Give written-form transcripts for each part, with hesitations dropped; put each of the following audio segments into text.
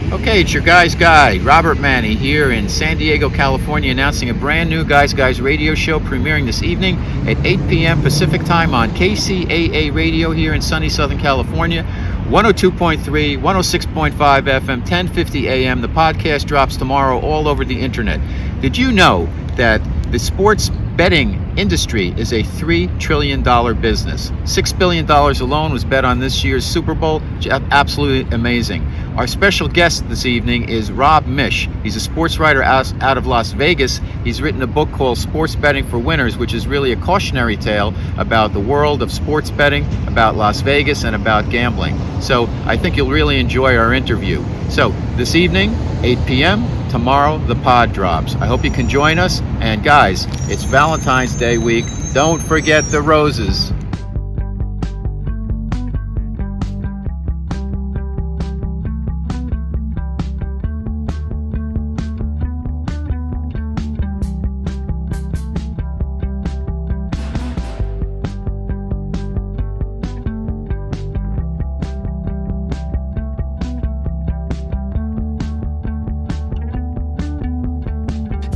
Okay, it's your guy's guy, Robert Manni, here in San Diego, California, announcing a brand new Guys Guys radio show premiering this evening at 8 p.m. Pacific time on KCAA Radio here in sunny Southern California, 102.3, 106.5 FM, 1050 AM. The podcast drops tomorrow all over the internet. Did you know that the sports betting industry is a $3 trillion business? $6 billion alone was bet on this year's Super Bowl. Absolutely amazing. Our special guest this evening is Rob Miech. He's a sports writer out of Las Vegas. He's written a book called Sports Betting for Winners, which is really a cautionary tale about the world of sports betting, about Las Vegas, and about gambling. So I think you'll really enjoy our interview. So this evening, 8 p.m., tomorrow the pod drops. I hope you can join us. And guys, it's Valentine's Day week. Don't forget the roses.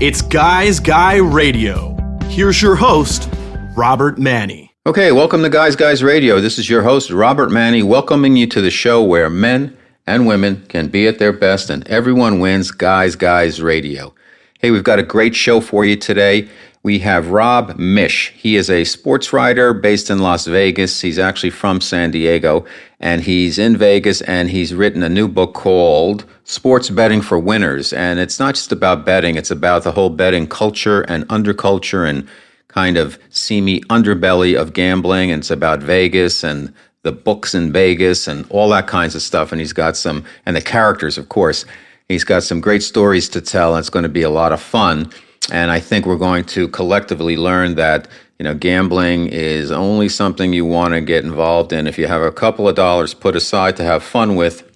It's Guys Guy Radio. Here's your host, Robert Manni. Okay, welcome to Guys Guys Radio. This is your host, Robert Manni, welcoming you to the show where men and women can be at their best and everyone wins. Guys Guys Radio. Hey, we've got a great show for you today. We have Rob Miech. He is a sports writer based in Las Vegas. He's actually from San Diego, and he's in Vegas, and he's written a new book called Sports Betting for Winners. And it's not just about betting. It's about the whole betting culture and underculture and kind of seamy underbelly of gambling. And it's about Vegas and the books in Vegas and all that kinds of stuff. And he's got some, and the characters, of course. He's got some great stories to tell, and it's going to be a lot of fun. And I think we're going to collectively learn that, gambling is only something you want to get involved in if you have a couple of dollars put aside to have fun with.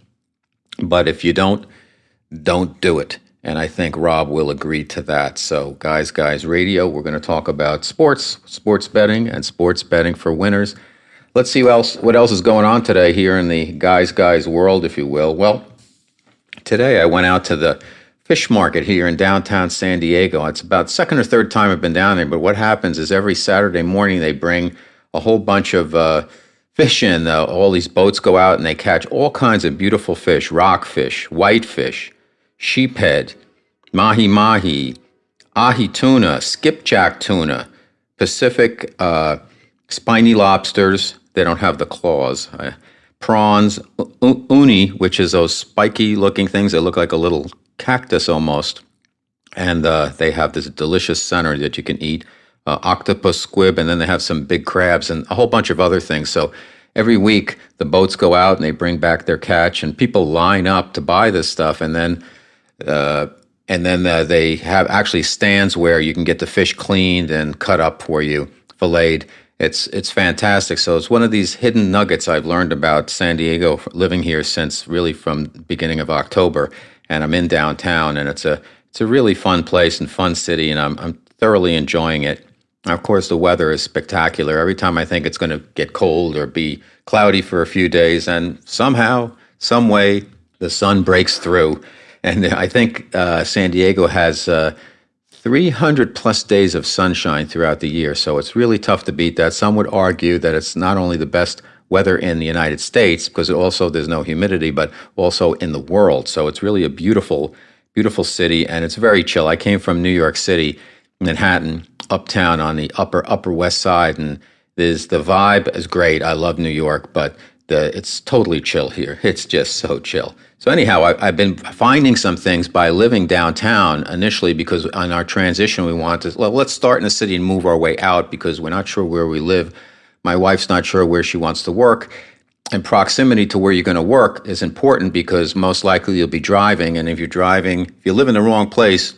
But if you don't do it. And I think Rob will agree to that. So Guys Guys Radio, we're going to talk about sports betting, and sports betting for winners. Let's see what else is going on today here in the Guys Guys world, if you will. Well, today I went out to the fish market here in downtown San Diego. It's about second or third time I've been down there, but what happens is every Saturday morning they bring a whole bunch of fish in. All these boats go out and they catch all kinds of beautiful fish: rockfish, whitefish, sheephead, mahi-mahi, ahi tuna, skipjack tuna, Pacific spiny lobsters. They don't have the claws. Prawns, uni, which is those spiky looking things that look like a little cactus almost, and they have this delicious center that you can eat, octopus, squid, and then they have some big crabs and a whole bunch of other things. So every week the boats go out and they bring back their catch, and people line up to buy this stuff, and then they have actually stands where you can get the fish cleaned and cut up for you, filleted. It's fantastic. So it's one of these hidden nuggets I've learned about San Diego, living here since really from the beginning of October. And I'm in downtown, and it's a really fun place and fun city, and I'm thoroughly enjoying it. Now, of course, the weather is spectacular. Every time I think it's going to get cold or be cloudy for a few days, and somehow, some way, the sun breaks through. And I think San Diego has 300 plus days of sunshine throughout the year, so it's really tough to beat that. Some would argue that it's not only the best weather in the United States, because also there's no humidity, but also in the world. So it's really a beautiful, beautiful city, and it's very chill. I came from New York City, Manhattan, uptown on the upper west side, and the vibe is great. I love New York, but it's totally chill here. It's just so chill. So anyhow, I've been finding some things by living downtown initially, because on our transition we wanted to, let's start in the city and move our way out, because we're not sure where we live. My wife's not sure where she wants to work, and proximity to where you're going to work is important, because most likely you'll be driving, and if you live in the wrong place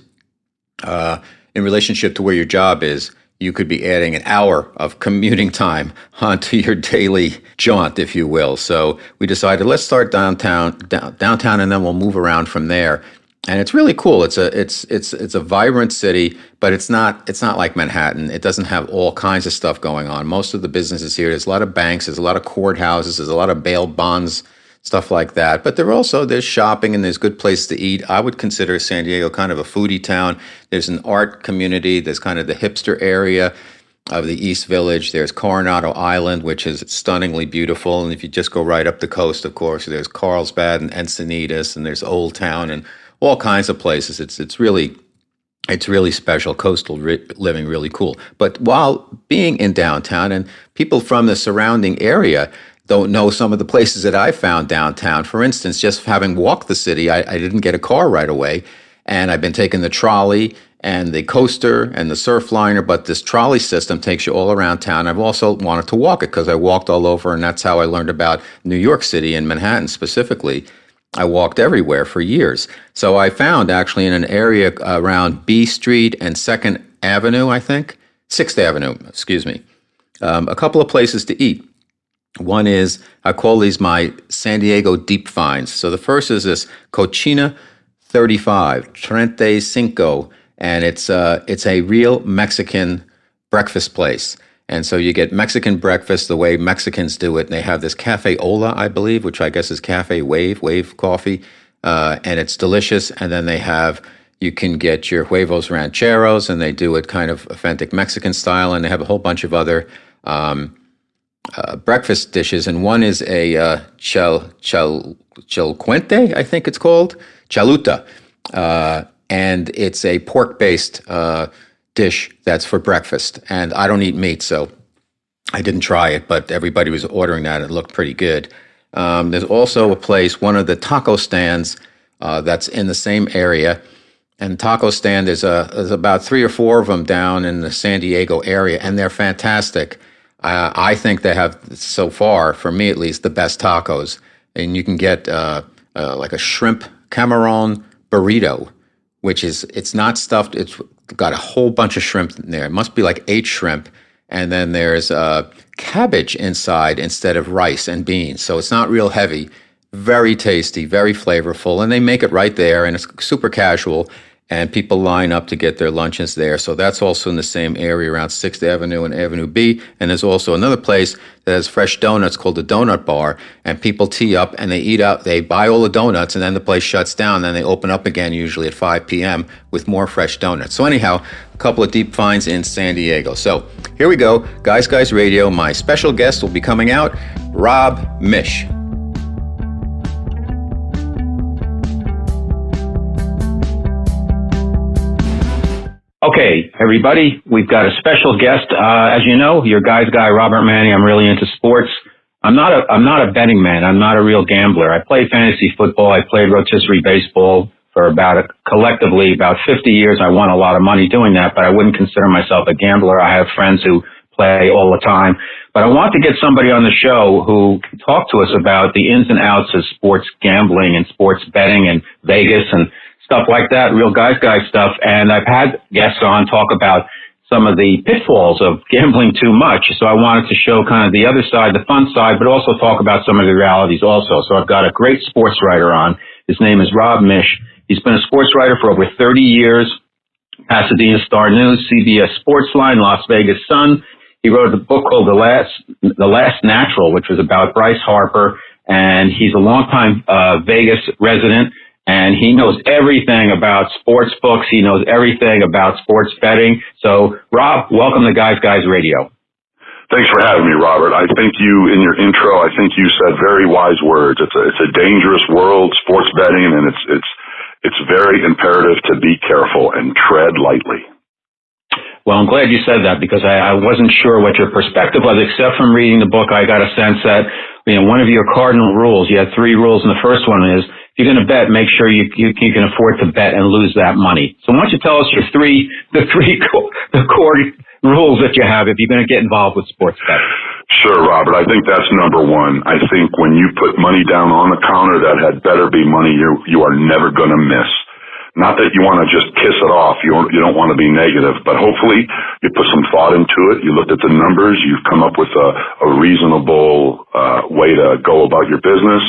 in relationship to where your job is, you could be adding an hour of commuting time onto your daily jaunt, if you will. So we decided, let's start downtown, and then we'll move around from there. And it's really cool. It's a vibrant city, but it's not like Manhattan. It doesn't have all kinds of stuff going on. Most of the businesses here, there's a lot of banks, there's a lot of courthouses, there's a lot of bail bonds stuff like that. But there's shopping and there's good places to eat. I would consider San Diego kind of a foodie town. There's an art community. There's kind of the hipster area of the East Village. There's Coronado Island, which is stunningly beautiful. And if you just go right up the coast, of course, there's Carlsbad and Encinitas, and there's Old Town and all kinds of places. It's really special. Coastal living, really cool. But while being in downtown, and people from the surrounding area don't know some of the places that I found downtown. For instance, just having walked the city, I didn't get a car right away. And I've been taking the trolley and the coaster and the surf liner, but this trolley system takes you all around town. I've also wanted to walk it because I walked all over, and that's how I learned about New York City and Manhattan specifically. I walked everywhere for years. So I found actually in an area around B Street and 2nd Avenue, I think, 6th Avenue, excuse me, a couple of places to eat. One is, I call these my San Diego deep finds. So the first is this Cochina 35, Trente Cinco, and it's a real Mexican breakfast place. And so you get Mexican breakfast the way Mexicans do it. And they have this Cafe Ola, I believe, which I guess is Cafe Wave coffee. And it's delicious. And then you can get your huevos rancheros, and they do it kind of authentic Mexican style. And they have a whole bunch of other breakfast dishes. And one is a chalcuente, I think it's called, chaluta. And it's a pork-based dish that's for breakfast. And I don't eat meat, so I didn't try it, but everybody was ordering that. It looked pretty good. There's also a place, one of the taco stands that's in the same area. And taco stand, there's about 3 or 4 of them down in the San Diego area, and they're fantastic. I think they have, so far, for me at least, the best tacos. And you can get like a shrimp Cameron burrito, which it's not stuffed. It's got a whole bunch of shrimp in there. It must be like 8 shrimp. And then there's cabbage inside instead of rice and beans. So it's not real heavy. Very tasty, very flavorful. And they make it right there, and it's super casual. And people line up to get their lunches there. So that's also in the same area around 6th Avenue and Avenue B. And there's also another place that has fresh donuts called the Donut Bar. And people tee up and they eat out. They buy all the donuts, and then the place shuts down. Then they open up again, usually at 5 p.m. with more fresh donuts. So anyhow, a couple of deep finds in San Diego. So here we go. Guys Radio. My special guest will be coming out, Rob Miech. Okay, everybody, we've got a special guest. As you know, your guy's guy, Robert Manni. I'm really into sports. I'm not a betting man. I'm not a real gambler. I play fantasy football. I played rotisserie baseball for collectively about 50 years. I won a lot of money doing that, but I wouldn't consider myself a gambler. I have friends who play all the time. But I want to get somebody on the show who can talk to us about the ins and outs of sports gambling and sports betting and Vegas and stuff like that, real guy stuff. And I've had guests on talk about some of the pitfalls of gambling too much. So I wanted to show kind of the other side, the fun side, but also talk about some of the realities also. So I've got a great sports writer on. His name is Rob Miech. He's been a sports writer for over 30 years. Pasadena Star News, CBS Sportsline, Las Vegas Sun. He wrote a book called The Last Natural, which was about Bryce Harper. And he's a longtime Vegas resident. And he knows everything about sports books. He knows everything about sports betting. So, Rob, welcome to Guys Radio. Thanks for having me, Robert. I think in your intro, I think you said very wise words. It's a dangerous world, sports betting, and it's very imperative to be careful and tread lightly. Well, I'm glad you said that, because I wasn't sure what your perspective was. Except from reading the book, I got a sense that, one of your cardinal rules, you had 3 rules, and the first one is, if you're going to bet, make sure you can afford to bet and lose that money. So why don't you tell us the core rules that you have if you're going to get involved with sports betting? Sure, Robert. I think that's number one. I think when you put money down on the counter, that had better be money you are never going to miss. Not that you want to just kiss it off. You don't want to be negative, but hopefully you put some thought into it. You looked at the numbers. You've come up with a reasonable way to go about your business.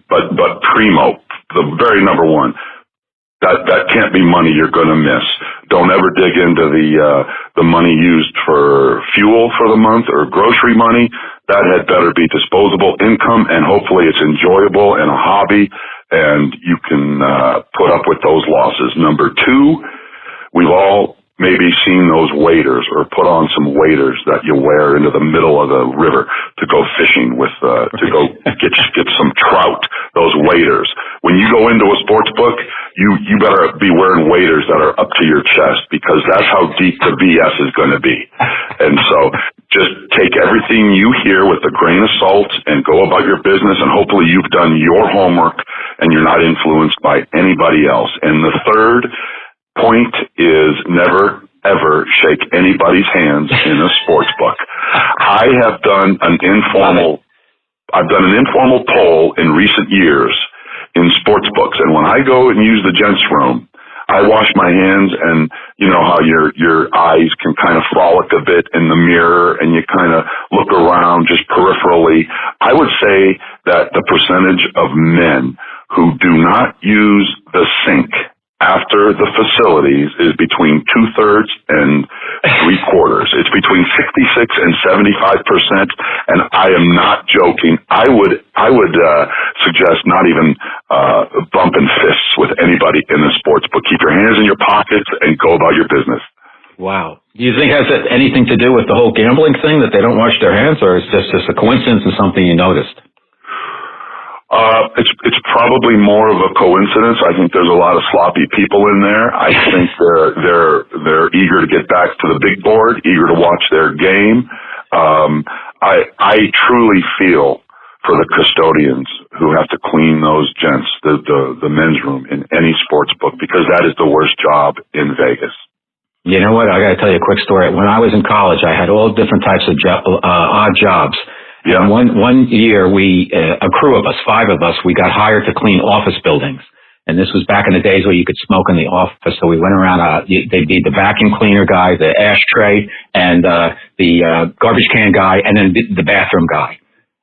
But primo, the very number one, that can't be money you're going to miss. Don't ever dig into the money used for fuel for the month or grocery money. that had better be disposable income, and hopefully it's enjoyable and a hobby, and you can put up with those losses. Number two, we've all maybe seen those waders or put on some waders that you wear into the middle of the river to go fishing with, to go get some trout, those waders. When you go into a sports book, you better be wearing waders that are up to your chest, because that's how deep the BS is going to be. And so just take everything you hear with a grain of salt and go about your business, and hopefully you've done your homework and you're not influenced by anybody else. And the third point is never, ever shake anybody's hands in a sports book. I've done an informal poll in recent years in sports books, and when I go and use the gents' room, I wash my hands, and you know how your eyes can kind of frolic a bit in the mirror, and you kind of look around just peripherally. I would say that the percentage of men who do not use the sink after the facilities is between 2/3 and 3/4. It's between 66 and 75%, and I am not joking. I would suggest not even bumping fists with anybody in the sports book. Keep your hands in your pockets and go about your business. Wow. Do you think it has anything to do with the whole gambling thing, that they don't wash their hands, or is this just a coincidence and something you noticed? It's probably more of a coincidence. I think there's a lot of sloppy people in there. I think they're eager to get back to the big board, eager to watch their game. I truly feel for the custodians who have to clean those gents, the men's room in any sports book, because that is the worst job in Vegas. You know what? I got to tell you a quick story. When I was in college, I had all different types of odd jobs. Yeah. And one year, a crew of us, 5 of us, we got hired to clean office buildings. And this was back in the days where you could smoke in the office. So we went around, they'd be the vacuum cleaner guy, the ashtray, and the garbage can guy, and then the bathroom guy.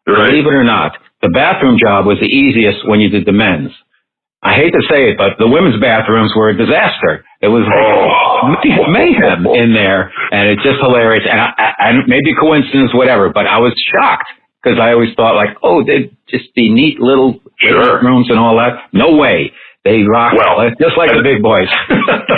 Right. Believe it or not, the bathroom job was the easiest when you did the men's. I hate to say it, but the women's bathrooms were a disaster. It was mayhem in there, and it's just hilarious. And maybe coincidence, whatever, but I was shocked, because I always thought, like, oh, they'd just be neat little rooms and all that. No way. They rock, just like the big boys.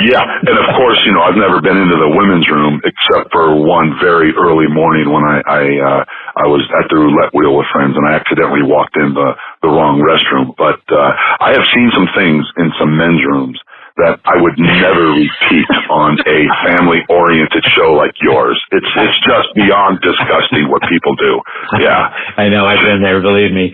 Yeah, and of course, I've never been into the women's room except for one very early morning when I was at the roulette wheel with friends, and I accidentally walked in the wrong restroom. But I have seen some things in some men's rooms that I would never repeat on a family-oriented show like yours. It's just beyond disgusting what people do. Yeah. I know, I've been there, believe me.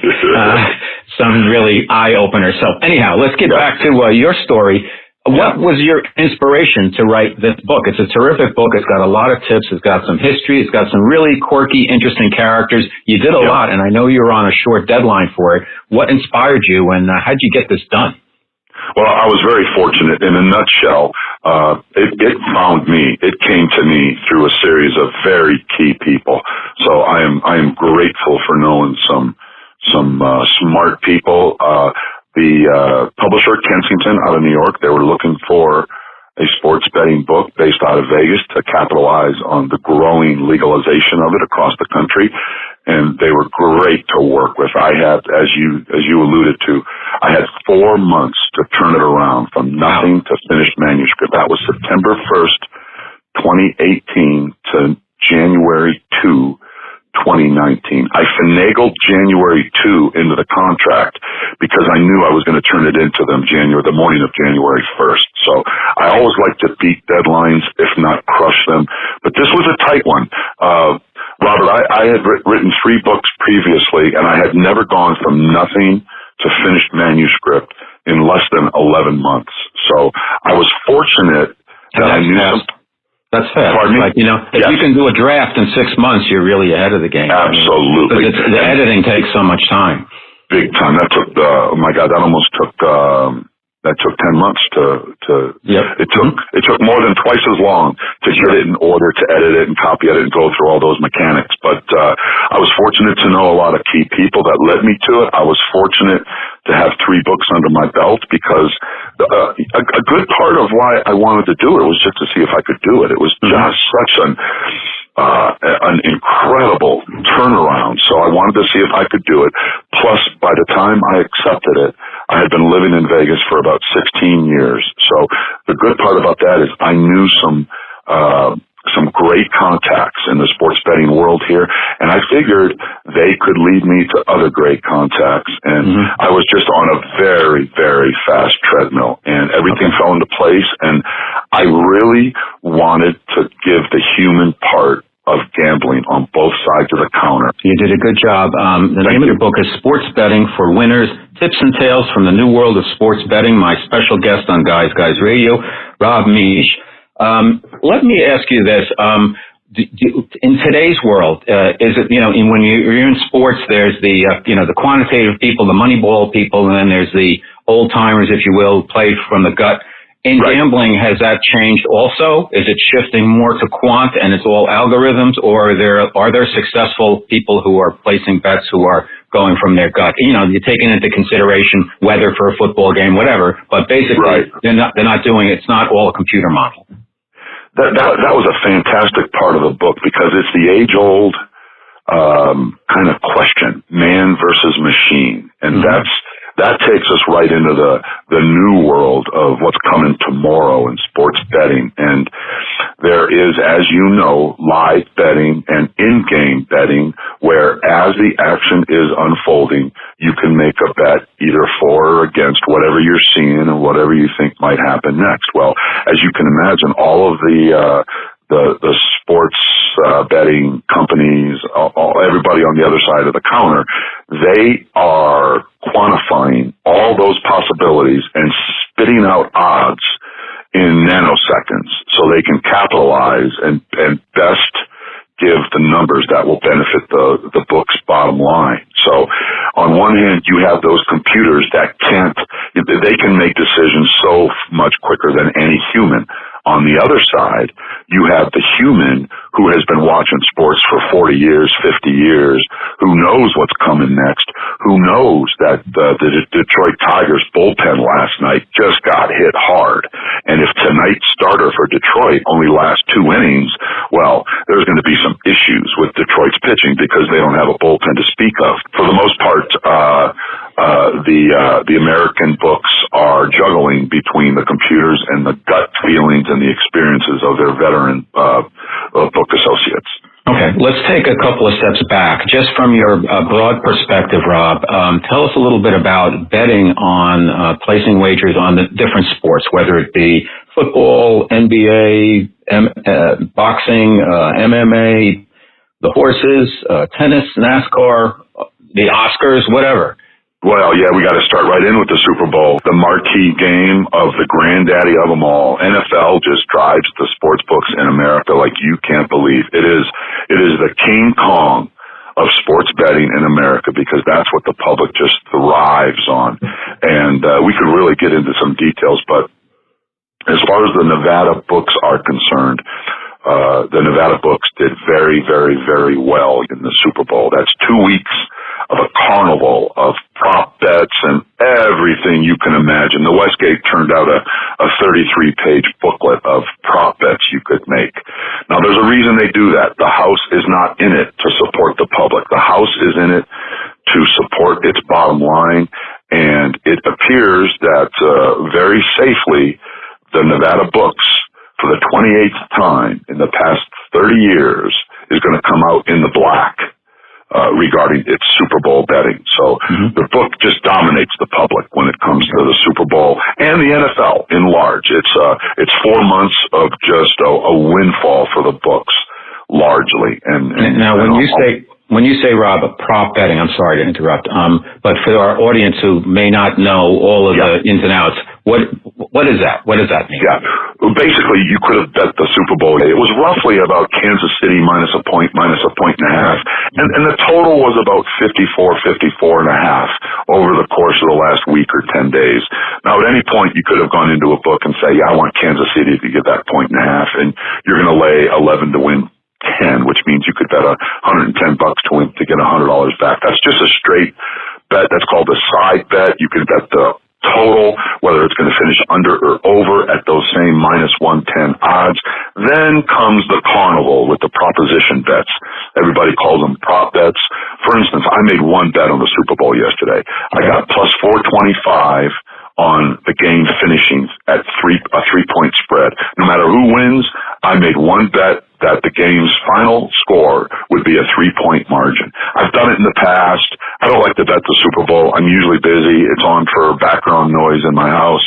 Some really eye-opener. So anyhow, let's get back to your story. What was your inspiration to write this book? It's a terrific book. It's got a lot of tips. It's got some history. It's got some really quirky, interesting characters. You did a lot, and I know you were on a short deadline for it. What inspired you, and how'd you get this done? Well, I was very fortunate. In a nutshell, it found me. It came to me through a series of very key people. So I am grateful for knowing some smart people. The publisher, Kensington, out of New York, they were looking for a sports betting book based out of Vegas to capitalize on the growing legalization of it across the country. And they were great to work with. I had, as you alluded to, I had 4 months to turn it around from nothing to finished manuscript. That was September 1st, 2018 to January 2, 2019. I finagled January 2 into the contract because I knew I was going to turn it into them the morning of January 1st. So I always like to beat deadlines, if not crush them. But this was a tight one. Robert, I had written 3 books previously, and I had never gone from nothing to finished manuscript in less than 11 months. So I was fortunate that I knew some. That's fast. Pardon me? Like, if you can do a draft in 6 months, you're really ahead of the game. Absolutely. The editing takes so much time. Big time. That took, oh my God, that almost took, that took 10 months it took more than twice as long to get it in order, to edit it and copy it and go through all those mechanics. But, I was fortunate to know a lot of key people that led me to it. I was fortunate to have 3 books under my belt because, a good part of why I wanted to do it was just to see if I could do it. It was just such an incredible turnaround. So I wanted to see if I could do it. Plus, by the time I accepted it, I had been living in Vegas for about 16 years. So the good part about that is I knew some great contacts in the sports betting world here, and I figured they could lead me to other great contacts. And I was just on a very, very fast treadmill, and everything fell into place. And I really wanted to give the human part of gambling on both sides of the counter. You did a good job. The name of the book is Sports Betting for Winners, Tips and Tales from the New World of Sports Betting. My special guest on Guys Radio, Rob Miech. Let me ask you this. In today's world, is it, when you're in sports, there's the quantitative people, the money ball people, and then there's the old timers, if you will, play from the gut. In gambling, has that changed also? Is it shifting more to quant and it's all algorithms, or are there successful people who are placing bets who are going from their gut? You're taking into consideration weather for a football game, whatever, but basically they're not doing it. It's not all a computer model. That was a fantastic part of the book because it's the age-old kind of question, man versus machine, and that takes us right into the new world of what's coming tomorrow in sports betting. And there is, as you know, live betting and in-game betting, where as the action is unfolding, you can make a bet either for or against whatever you're seeing and whatever you think might happen next. Well, as you can imagine, all of the sports betting companies, everybody on the other side of the counter, they are quantifying all those possibilities and spitting out odds in nanoseconds so they can capitalize and best give the numbers that will benefit the book's bottom line. So on one hand, you have those computers that they can make decisions so much quicker than any human. On the other side, you have the human who has been watching sports for 40 years, 50 years, who knows what's coming next, who knows that the Detroit Tigers bullpen last night just got hit hard. And if tonight's starter for Detroit only lasts 2 innings, well, there's going to be some issues with Detroit's pitching because they don't have a bullpen to speak of. For the most part, the American books are juggling between the computers and the gut feelings and the experiences of their veteran book associates. Okay, let's take a couple of steps back. Just from your broad perspective, Rob, tell us a little bit about betting on placing wagers on the different sports, whether it be football, NBA, boxing, MMA, the horses, tennis, NASCAR, the Oscars, whatever. Well, yeah, we got to start right in with the Super Bowl, the marquee game of the granddaddy of them all. NFL just drives the sports books in America like you can't believe. It is the King Kong of sports betting in America because that's what the public just thrives on. And we could really get into some details, but as far as the Nevada books are concerned, the Nevada books did very, very, very well in the Super Bowl. That's 2 weeks of a carnival of prop bets and everything you can imagine. The Westgate turned out a 33-page booklet of prop bets you could make. Now, there's a reason they do that. The house is not in it to support the public. The house is in it to support its bottom line, and it appears that very safely the Nevada books, for the 28th time in the past 30 years, is going to come out in the black regarding its Super Bowl betting. So the book just dominates the public when it comes to the Super Bowl and the NFL in large. It's 4 months of just a windfall for the books, largely. And now, when you say, Rob, prop betting, I'm sorry to interrupt, but for our audience who may not know all of the ins and outs, what is that? What does that mean? Yeah. Basically, you could have bet the Super Bowl. It was roughly about Kansas City minus a point and a half. And the total was about 54 and a half over the course of the last week or 10 days. Now, at any point, you could have gone into a book and say, I want Kansas City to get that point and a half, and you're going to lay 11 to win 10, which means you could bet $110 to get $100 back. That's just a straight bet. That's called a side bet. You can bet the total, whether it's going to finish under or over at those same -110 odds. Then comes the carnival with the proposition bets. Everybody calls them prop bets. For instance, I made one bet on the Super Bowl yesterday. I got plus 425 on the game finishing at a 3-point spread. No matter who wins, I made one bet that the game's final score would be a 3-point margin. I've done it in the past. I don't like to bet the Super Bowl. I'm usually busy. It's on for background noise in my house.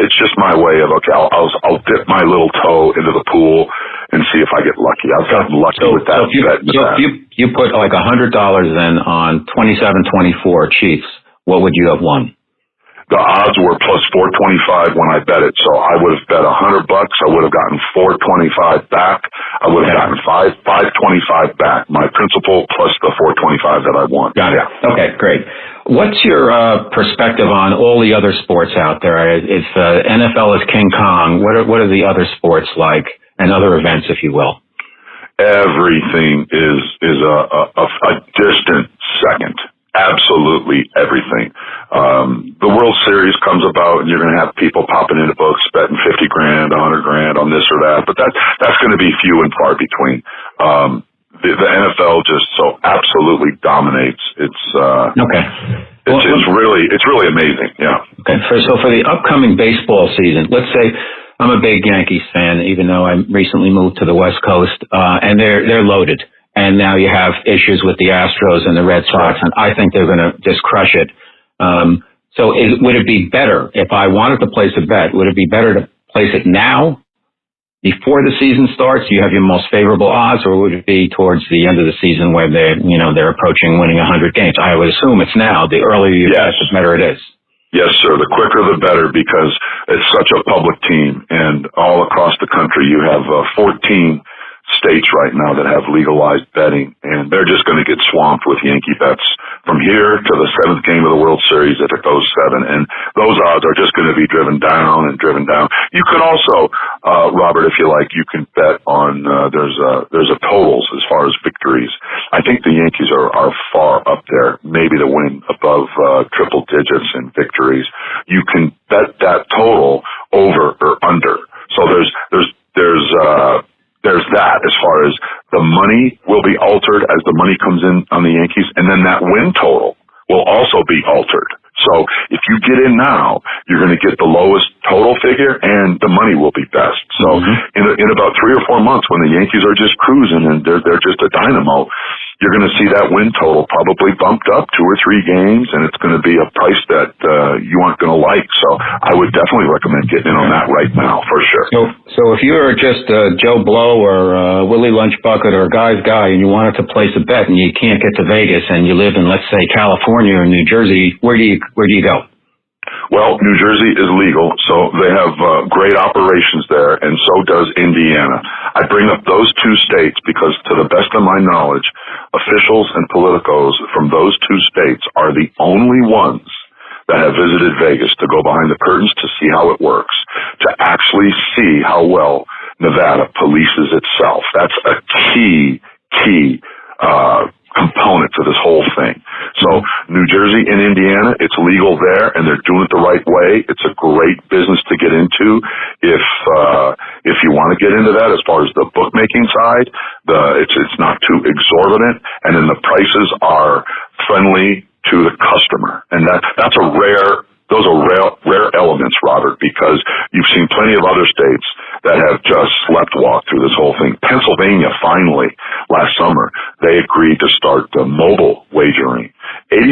It's just my way of, okay, I'll dip my little toe into the pool and see if I get lucky. I've gotten lucky with that bet in the past. You put like $100 then on 27-24 Chiefs, what would you have won? The odds were plus 425 when I bet it. So I would have bet $100. I would have gotten 425 back. I would have gotten 525 back. My principal plus the 425 that I won. Got it. Yeah. Okay, great. What's your perspective on all the other sports out there? If NFL is King Kong, what are the other sports like, and other events, if you will? Everything is a distant second. Absolutely everything. The World Series comes about and you're going to have people popping into books betting $50,000, $100,000 on this or that, but that's going to be few and far between. The NFL just so absolutely dominates. It's really amazing. Yeah. Okay. So for the upcoming baseball season, let's say I'm a big Yankees fan, even though I recently moved to the West Coast, and they're loaded. And now you have issues with the Astros and the Red Sox, and I think they're going to just crush it. So would it be better, if I wanted to place a bet, would it be better to place it now, before the season starts? Do you have your most favorable odds, or would it be towards the end of the season where they're approaching winning 100 games? I would assume it's now. The earlier you bet, the better it is. Yes, sir. The quicker the better, because it's such a public team, and all across the country you have 14 states right now that have legalized betting, and they're just going to get swamped with Yankee bets from here to the 7th game of the World Series if it goes 7, and those odds are just going to be driven down and driven down. You could also, Robert, if you like, you can bet on there's a totals as far as victories. I think the Yankees are far up there, maybe to win above triple digits in victories. You can bet that total over or under. So there's that as far as the money will be altered as the money comes in on the Yankees, and then that win total will also be altered. So if you get in now, you're going to get the lowest total figure, and the money will be best. So in about 3 or 4 months, when the Yankees are just cruising and they're just a dynamo, you're going to see that win total probably bumped up 2 or 3 games, and it's going to be a price that you aren't going to like. So I would definitely recommend getting in on that right now, for sure. So if you're just Joe Blow or Willie Lunchbucket or Guy's Guy, and you wanted to place a bet and you can't get to Vegas, and you live in, let's say, California or New Jersey, where do you go? Well, New Jersey is legal, so they have great operations there, and so does Indiana. I bring up those 2 states because, to the best of my knowledge, officials and politicos from those 2 states are the only ones that have visited Vegas to go behind the curtains to see how it works, to actually see how well Nevada polices itself. That's a key component to this whole thing. So New Jersey and Indiana, it's legal there, and they're doing it the right way. It's a great business to get into if you want to get into that. As far as the bookmaking side, it's not too exorbitant, and then the prices are friendly to the customer, and that's a rare. Those are rare elements, Robert, because you've seen plenty of other states that have just sleptwalked through this whole thing. Pennsylvania, finally, last summer, they agreed to start the mobile wagering. 80%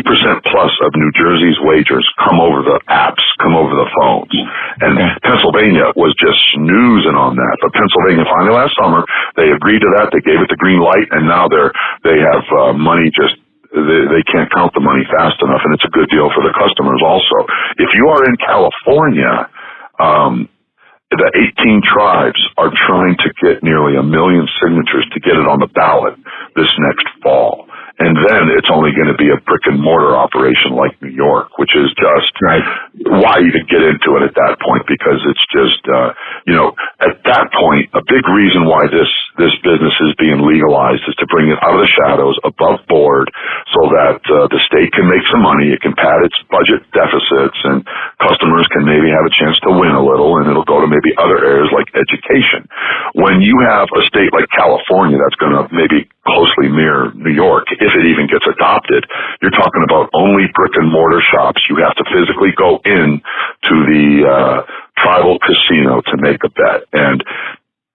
plus of New Jersey's wagers come over the apps, come over the phones. And Pennsylvania was just snoozing on that. But Pennsylvania, finally, last summer, they agreed to that. They gave it the green light, and now they have money just... They can't count the money fast enough, and it's a good deal for the customers also. If you are in California, the 18 tribes are trying to get nearly 1 million signatures to get it on the ballot this next fall. And then it's only going to be a brick and mortar operation like New York, which is just why even get into it at that point, because it's just, at that point, a big reason why this this business is being legalized is to bring it out of the shadows, above board, so that the state can make some money, it can pad its budget deficits, and customers can maybe have a chance to win a little, and it'll go to maybe other areas like education. When you have a state like California that's going to maybe closely mirror New York, if it even gets adopted, you're talking about only brick and mortar shops. You have to physically go in to the tribal casino to make a bet. And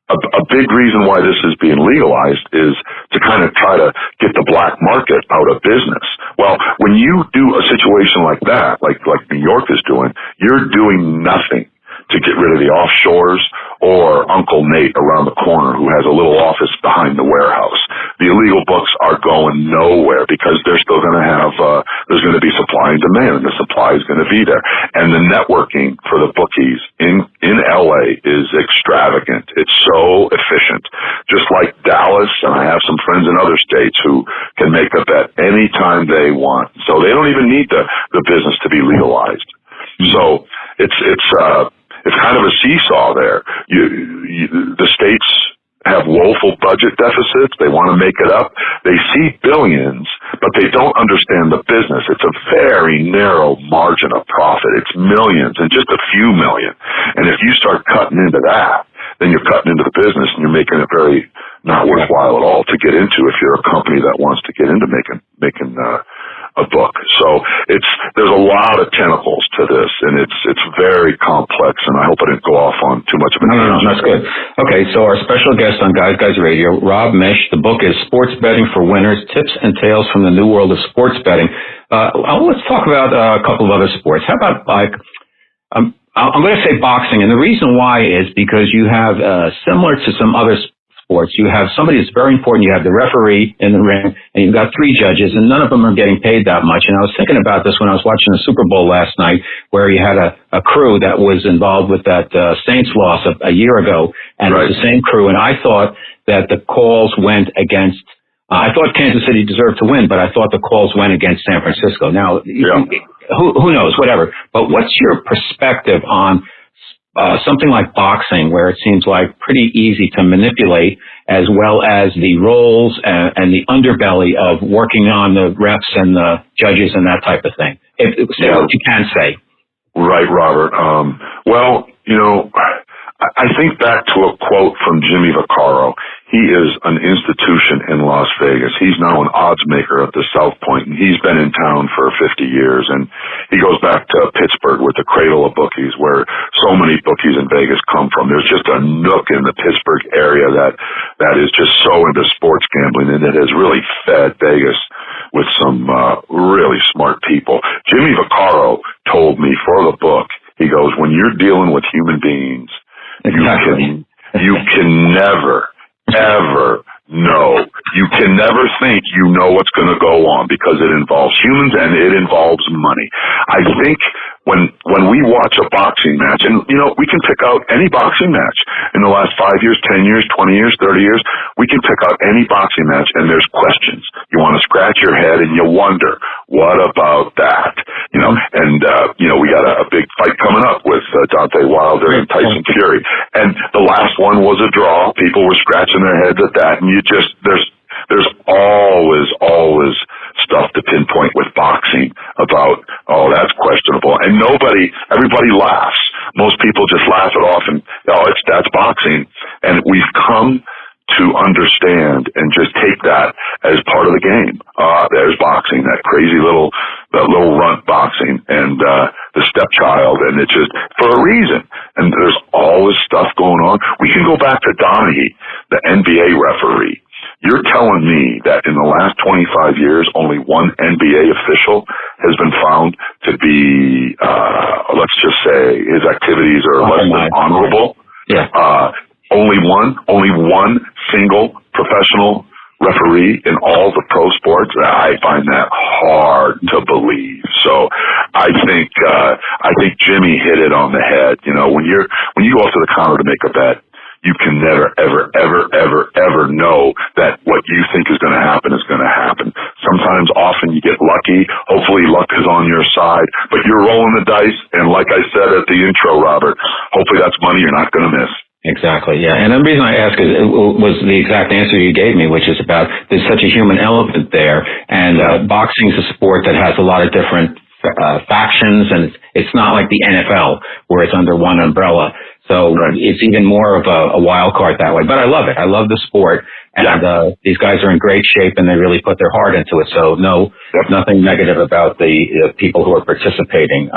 a big reason why this is being legalized is to kind of try to get the black market out of business. Well, when you do a situation like that, like New York is doing, you're doing nothing to get rid of the offshores or Uncle Nate around the corner who has a little office behind the warehouse. The illegal books are going nowhere because they're still going to have, there's going to be supply and demand, and the supply is going to be there. And the networking for the bookies in LA is extravagant. It's so efficient. Just like Dallas, and I have some friends in other states who can make a bet anytime they want. So they don't even need the business to be legalized. So it's kind of a seesaw there. The states have woeful budget deficits. They want to make it up. They see billions, but they don't understand the business. It's a very narrow margin of profit. It's millions and just a few million. And if you start cutting into that, then you're cutting into the business and you're making it very not worthwhile at all to get into if you're a company that wants to get into making a book. So there's a lot of tentacles to this, and it's very complex, and I hope I didn't go off on too much of a tangent. No, that's good. Okay, so our special guest on Guys Radio, Rob Miech. The book is Sports Betting for Winners, Tips and Tales from the New World of Sports Betting. Let's talk about a couple of other sports. How about, I'm going to say boxing, and the reason why is because you have, similar to some other sports, you have somebody that's very important. You have the referee in the ring, and you've got three judges, and none of them are getting paid that much. And I was thinking about this when I was watching the Super Bowl last night, where you had a crew that was involved with that Saints loss a year ago, and It's the same crew. And I thought that the calls went against. I thought Kansas City deserved to win, but I thought the calls went against San Francisco. Now, who knows? Whatever. But what's your perspective on something like boxing, where it seems like pretty easy to manipulate, as well as the roles and the underbelly of working on the refs and the judges and that type of thing? Say what you can say. Right, Robert. Well, I think back to a quote from Jimmy Vaccaro. He is an institution in Las Vegas. He's now an odds maker at the South Point, and he's been in town for 50 years. And he goes back to Pittsburgh with the cradle of bookies, where so many bookies in Vegas come from. There's just a nook in the Pittsburgh area that is just so into sports gambling, and it has really fed Vegas with some really smart people. Jimmy Vaccaro told me for the book, he goes, when you're dealing with human beings, you can never, ever know. You can never think you know what's going to go on, because it involves humans and it involves money. I think when we watch a boxing match, and we can pick out any boxing match in the last 5 years, 10 years, 20 years, 30 years, we can pick out any boxing match, and there's questions. You want to scratch your head and you wonder, what about that? We got a big fight coming up with Deontay Wilder and Tyson Fury, and the last one was a draw. People were scratching their heads at that, and there's always stuff to pinpoint with boxing about, that's questionable. And everybody laughs. Most people just laugh it off and, that's boxing. And we've come to understand and just take that as part of the game. There's boxing, that little runt boxing, and the stepchild, and it's just for a reason. And there's always stuff going on. We can go back to Donaghy, the NBA referee. You're telling me that in the last 25 years, only one NBA official has been found to be, let's just say, his activities are less than honorable? Yeah. Only one single professional referee in all the pro sports? I find that hard to believe. So I think Jimmy hit it on the head. When you go up to the counter to make a bet, you can never, ever, ever, ever, ever know that what you think is going to happen is going to happen. Sometimes, often, you get lucky. Hopefully, luck is on your side. But you're rolling the dice, and like I said at the intro, Robert, hopefully that's money you're not going to miss. Exactly, yeah. And the reason I ask is it was the exact answer you gave me, which is about there's such a human element there, and boxing is a sport that has a lot of different factions, and it's not like the NFL where it's under one umbrella. So it's even more of a wild card that way. But I love it. I love the sport, and these guys are in great shape, and they really put their heart into it. So nothing negative about the people who are participating.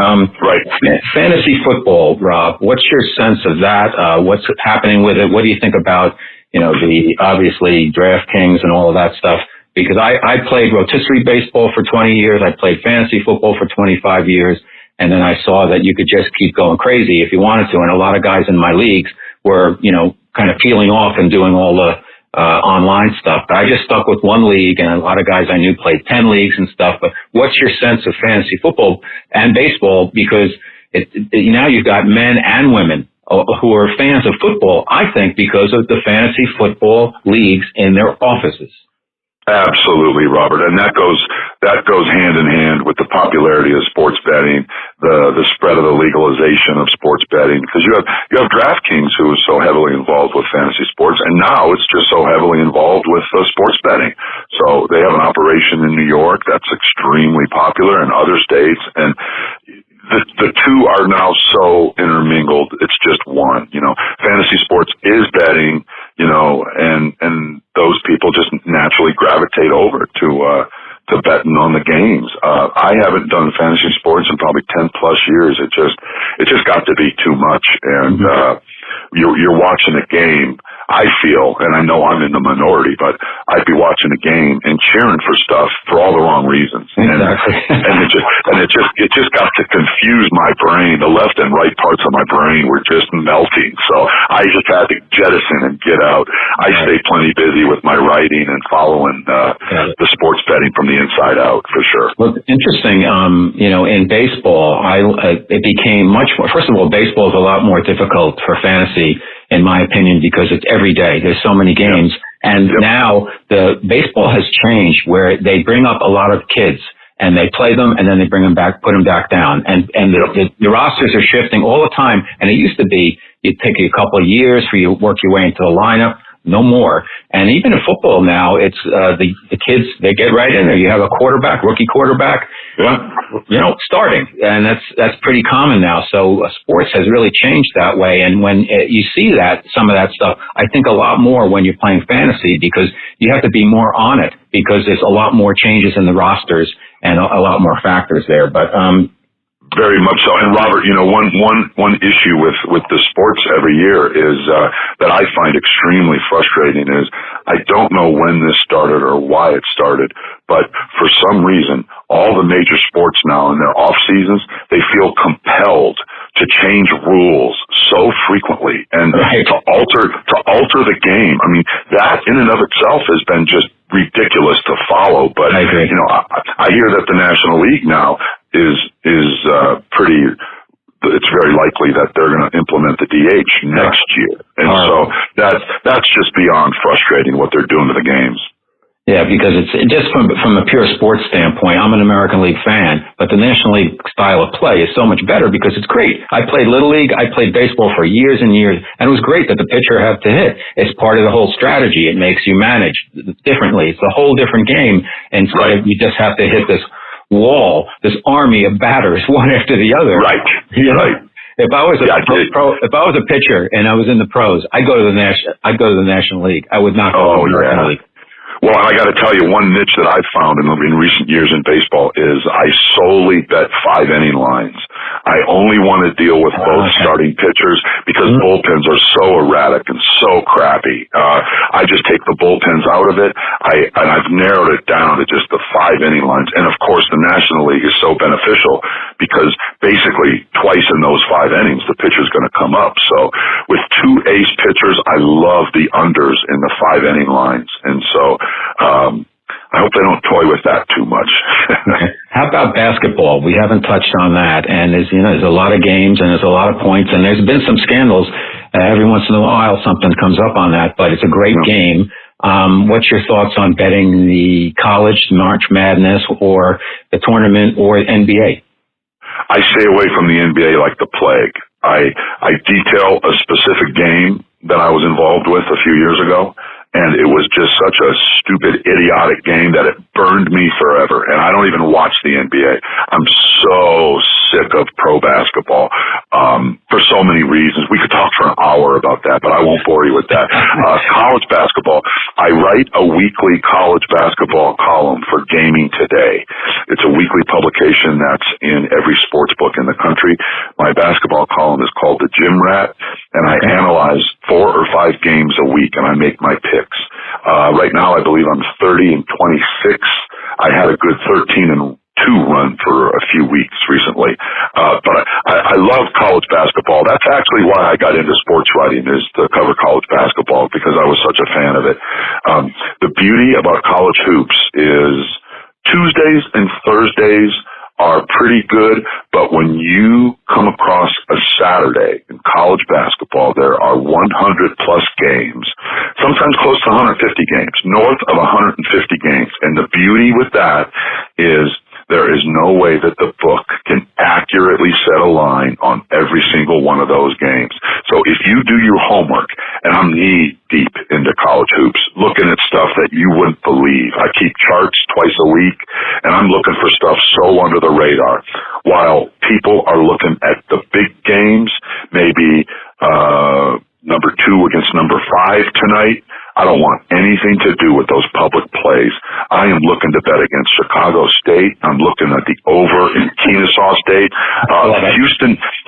Fantasy football, Rob. What's your sense of that? What's happening with it? What do you think about the obviously DraftKings and all of that stuff? Because I played rotisserie baseball for 20 years. I played fantasy football for 25 years. And then I saw that you could just keep going crazy if you wanted to. And a lot of guys in my leagues were, kind of peeling off and doing all the online stuff. But I just stuck with one league, and a lot of guys I knew played 10 leagues and stuff. But what's your sense of fantasy football and baseball? Because now you've got men and women who are fans of football, I think, because of the fantasy football leagues in their offices. Absolutely, Robert, and that goes hand in hand with the popularity of sports betting, the spread of the legalization of sports betting, because you have DraftKings, who is so heavily involved with fantasy sports, and now it's just so heavily involved with sports betting. So they have an operation in New York that's extremely popular, in other states, and the two are now so intermingled. It's just one. Fantasy sports is betting. And those people just naturally gravitate over to betting on the games. I haven't done fantasy sports in probably 10 plus years. It just got to be too much. And, you're watching a game. I feel, and I know I'm in the minority, but I'd be watching a game and cheering for stuff for all the wrong reasons. Exactly. And it just got to confuse my brain. The left and right parts of my brain were just melting. So I just had to jettison and get out. I stay plenty busy with my writing and following the sports betting from the inside out, for sure. Well, interesting. In baseball, it became much more. First of all, baseball is a lot more difficult for fantasy, in my opinion, because it's every day. There's so many games. And now the baseball has changed where they bring up a lot of kids and they play them and then they bring them back, put them back down. And the rosters are shifting all the time. And it used to be it'd take you a couple of years for you to work your way into the lineup. No more. And even in football now, it's the kids, they get right in there. You have a rookie quarterback, starting. And that's pretty common now. So sports has really changed that way. And when you see some of that stuff, I think a lot more when you're playing fantasy, because you have to be more on it, because there's a lot more changes in the rosters and a lot more factors there. But very much so. And Robert, one issue with the sports every year is that I find extremely frustrating is I don't know when this started or why it started, but for some reason, all the major sports now in their off seasons, they feel compelled to change rules so frequently and to alter the game. I mean, that in and of itself has been just ridiculous to follow. But I agree. I hear that the National League now is pretty. It's very likely that they're going to implement the DH next year, and so that's just beyond frustrating what they're doing to the games. Yeah, because it's just from a pure sports standpoint. I'm an American League fan, but the National League style of play is so much better because it's great. I played Little League. I played baseball for years and years, and it was great that the pitcher had to hit. It's part of the whole strategy. It makes you manage differently. It's a whole different game, and so you just have to hit this wall, this army of batters, one after the other. Right. Right. If I was if I was a pitcher and I was in the pros, I'd go to the National League. I would not go to the American League. Well, I got to tell you, one niche that I've found in recent years in baseball is I solely bet 5-inning lines. I only want to deal with both starting pitchers because bullpens are so erratic and so crappy. I just take the bullpens out of it. And I've narrowed it down to just the 5-inning lines. And of course, the National League is so beneficial because basically twice in those 5 innings, the pitcher's going to come up. So with 2 ace pitchers, I love the unders in the 5-inning lines. And so, I hope they don't toy with that too much. How about basketball? We haven't touched on that. And there's a lot of games and there's a lot of points and there's been some scandals. Every once in a while something comes up on that, but it's a great game. What's your thoughts on betting the college, March Madness, or the tournament, or NBA? I stay away from the NBA like the plague. I detail a specific game that I was involved with a few years ago. And it was just such a stupid, idiotic game that it burned me forever. And I don't even watch the NBA. I'm so sick of pro basketball for so many reasons. We could talk for an hour about that, but I won't bore you with that. College basketball. I write a weekly college basketball column for Gaming Today. It's a weekly publication that's in every sports book in the country. My basketball column is called The Gym Rat, and I analyze 4 or 5 games a week, and I make my picks. Right now, I believe I'm 30-26. I had a good 13-2 run for a few weeks recently. But I love college basketball. That's actually why I got into sports writing, is to cover college basketball, because I was such a fan of it. The beauty about college hoops is Tuesdays and Thursdays are pretty good, but when you come across a Saturday in college basketball, there are 100 plus games, sometimes close to 150 games, north of 150 games. And the beauty with that is there is no way that the book can accurately set a line on every single one of those games. So if you do your homework, and I'm knee deep into college hoops, looking at stuff that you wouldn't believe. I keep charts twice a week, and I'm looking for stuff so under the radar. While people are looking at the big games, maybe number 2 against number 5 tonight, I don't want anything to do with those public plays. I am looking to bet against Chicago State. I'm looking at the over in Kennesaw State.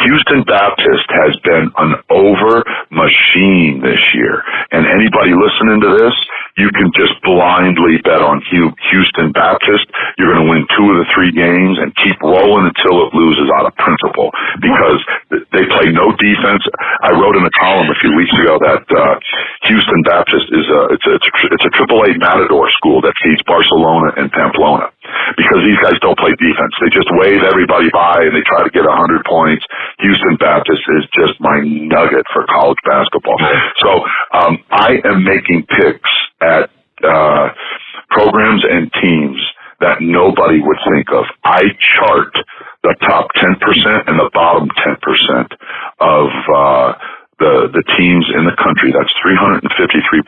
Houston Baptist has been an over machine this year. And anybody listening to this, you can just blindly bet on Houston Baptist. You're going to win 2 of the 3 games and keep rolling until it loses out of principle, because they play no defense. I wrote in a column a few weeks ago that Houston Baptist is it's a AAA Matador school that feeds Barcelona and Pamplona, because these guys don't play defense. They just wave everybody by and they try to get 100 points. Houston Baptist is just my nugget for college basketball. So I am making picks at programs and teams that nobody would think of. I chart the top 10% and the bottom 10% of the teams in the country. That's 353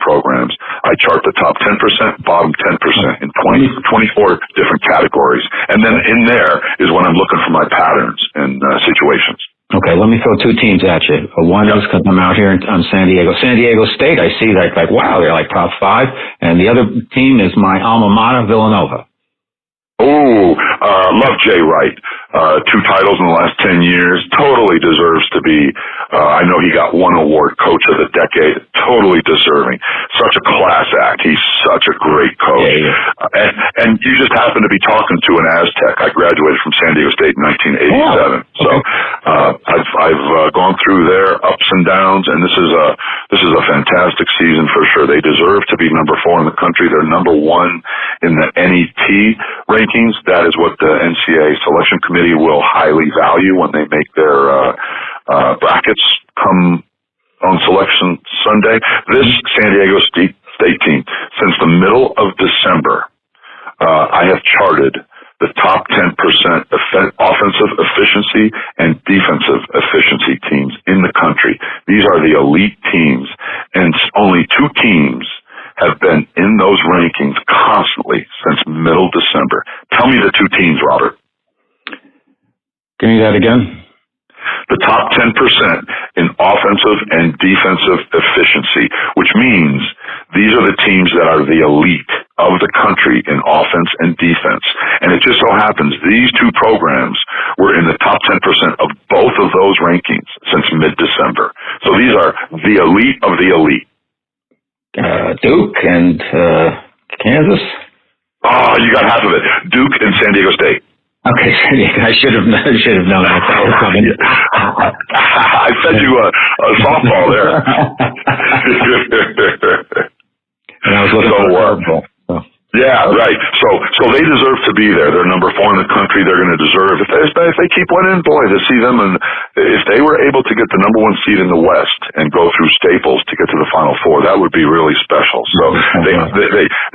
programs. I chart the top 10%, bottom 10% in 24 different categories. And then in there is when I'm looking for my patterns and situations. Okay, let me throw 2 teams at you. One is, because I'm out here on San Diego State. I see like wow, they're like top 5. And the other team is my alma mater, Villanova. Oh, love Jay Wright. 2 titles in the last 10 years. Totally deserves to be, I know he got 1 award, Coach of the Decade. Totally deserving. Such a class act. He's such a great coach. Yeah. And you just happen to be talking to an Aztec. I graduated from San Diego State in 1987. Oh, okay. So, I've gone through their ups and downs, and this is a fantastic season for sure. They deserve to be number 4 in the country. They're number 1 in the NET rankings. That is what the NCAA selection committee will highly value when they make their brackets come on selection Sunday. This San Diego State team, since the middle of December, I have charted the top 10% offensive efficiency and defensive efficiency teams in the country. These are the elite teams, and only 2 teams have been in those rankings constantly since middle December. Tell me the 2 teams, Robert. Give me that again. The top 10% in offensive and defensive efficiency, which means these are the teams that are the elite of the country in offense and defense. And it just so happens these 2 programs were in the top 10% of both of those rankings since mid-December. So these are the elite of the elite. Duke and Kansas. Oh, you got half of it. Duke and San Diego State. Okay, I should have known that was coming. I sent you a softball there. And I was looking for a curveball. Yeah, right. So they deserve to be there. They're number 4 in the country. They're going to deserve. If they keep winning, boy, to see them, and if they were able to get the number 1 seed in the West and go through Staples to get to the Final Four, that would be really special. So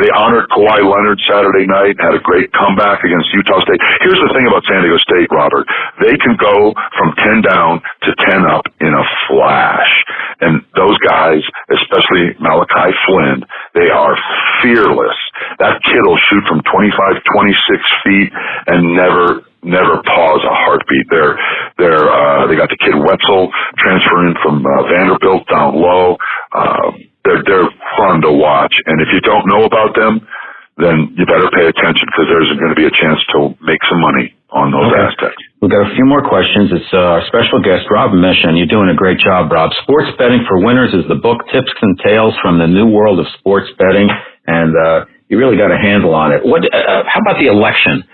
they honored Kawhi Leonard Saturday night, had a great comeback against Utah State. Here's the thing about San Diego State, Robert. They can go from 10 down to 10 up in a flash. And those guys Malachi Flynn. They are fearless. That kid will shoot from 25, 26 feet and never pause a heartbeat. They got the kid Wetzel transferring from Vanderbilt down low. They're fun to watch. And if you don't know about them, then you better pay attention because there's going to be a chance to make some money on those aspects. We've got a few more questions. It's our special guest, Rob Miech, and you're doing a great job, Rob. Sports Betting for Winners is the book, Tips and Tales from the New World of Sports Betting, and you really got a handle on it. How about the election?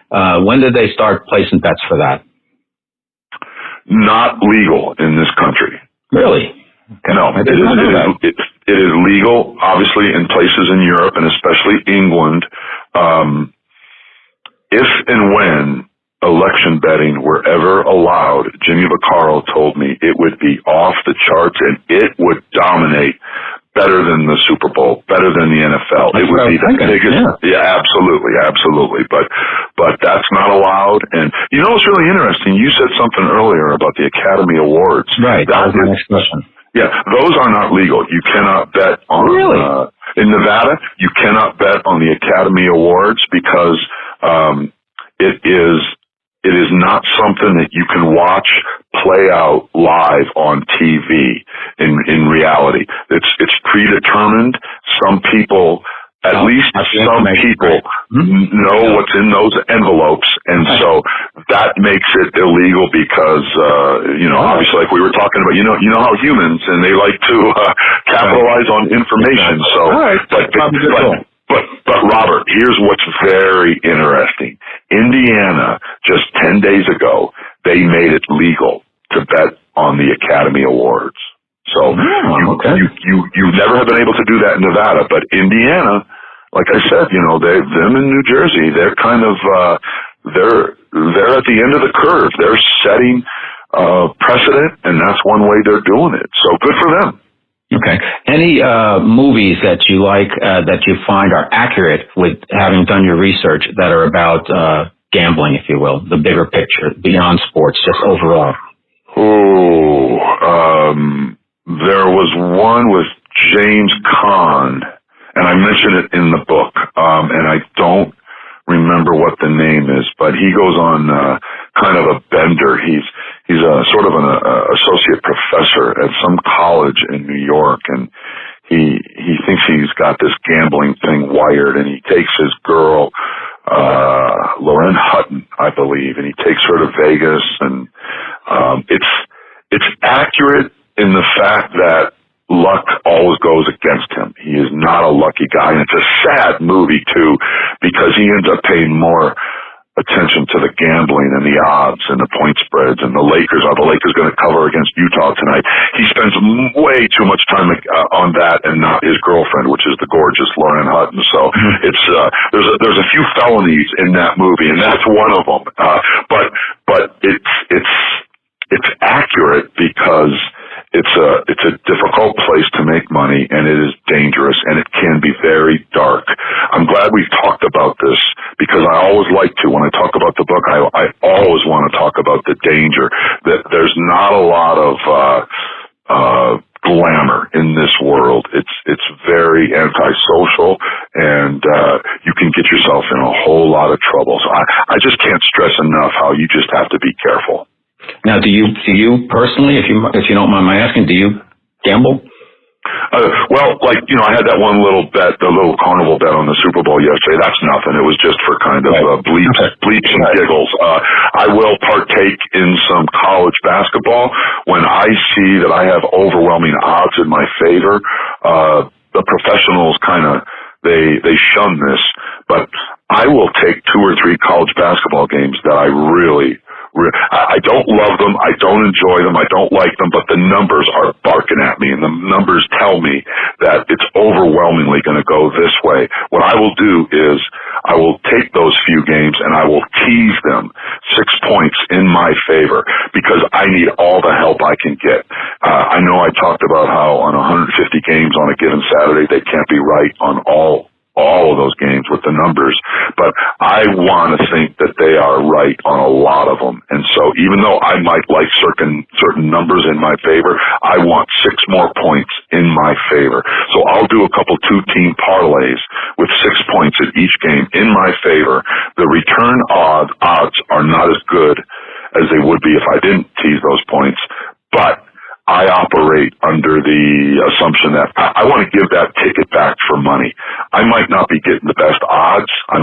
When did they start placing bets for that? Not legal in this country. Really? Okay. No, it is legal, obviously, in places in Europe and especially England. If and when election betting were ever allowed, Jimmy Vaccaro told me it would be off the charts and it would dominate better than the Super Bowl, better than the NFL. That's it would be the biggest. Yeah, absolutely. But that's not allowed. And you know what's really interesting? You said something earlier about the Academy Awards. Right. That was my next question. Yeah, those are not legal. You cannot bet on. Really? In Nevada, you cannot bet on the Academy Awards because it is not something that you can watch play out live on TV in reality. It's predetermined. Some people, at least some people, know what's in those envelopes, and so that makes it illegal because obviously, like we were talking about, you know how humans and they like to capitalize on information. So, but Robert, here's what's very interesting. Indiana, just 10 days ago, they made it legal to bet on the Academy Awards. So you never have been able to do that in Nevada, but Indiana, like I said, them in New Jersey, they're kind of they're at the end of the curve. They're setting precedent, and that's one way they're doing it. So good for them. Okay. Any movies that you like that you find are accurate with having done your research that are about gambling, if you will, the bigger picture beyond sports, just overall? There was one with James Caan, and I mentioned it in the book, and I don't remember what the name is, but he goes on kind of a bender. He's a sort of an associate professor at some college in New York, and he thinks he's got this gambling thing wired, and he takes his girl, Lauren Hutton, I believe, and he takes her to Vegas, and it's accurate in the fact that luck always goes against him. He is not a lucky guy, and it's a sad movie too, because he ends up paying more attention to the gambling and the odds and the point spreads and the Lakers. Are the Lakers going to cover against Utah tonight? He spends way too much time on that and not his girlfriend, which is the gorgeous Lauren Hutton. So it's there's a few felonies in that movie, and that's one of them. But it's accurate because it's a difficult place to make money, and it is dangerous, and it can be very dark. I'm glad we've talked about this because I always like to, when I talk about the book, I always want to talk about the danger. That there's not a lot of glamour in this world. It's very antisocial, and you can get yourself in a whole lot of trouble. So I just can't stress enough how you just have to be careful. Now, do you personally, if you don't mind my asking, do you gamble? I had that one little bet, the little carnival bet on the Super Bowl yesterday. That's nothing. It was just for kind of bleeps and giggles. I will partake in some college basketball when I see that I have overwhelming odds in my favor. The professionals they shun this, but I will take 2 or 3 college basketball games that I I don't love them. I don't enjoy them. I don't like them, but the numbers are barking at me, and the numbers tell me that it's overwhelmingly going to go this way. What I will do is I will take those few games and I will tease them 6 points in my favor because I need all the help I can get. I know I talked about how on 150 games on a given Saturday, they can't be right on all all of those games with the numbers, but I want to think that they are right on a lot of them. And so even though I might like certain numbers in my favor, I want 6 more points in my favor. So I'll do a couple 2-team parlays with 6 points at each game in my favor. The return odds are not as good as they would be if I didn't tease those points, but I operate under the assumption that I want to give that ticket back for money. I might not be getting the best odds. I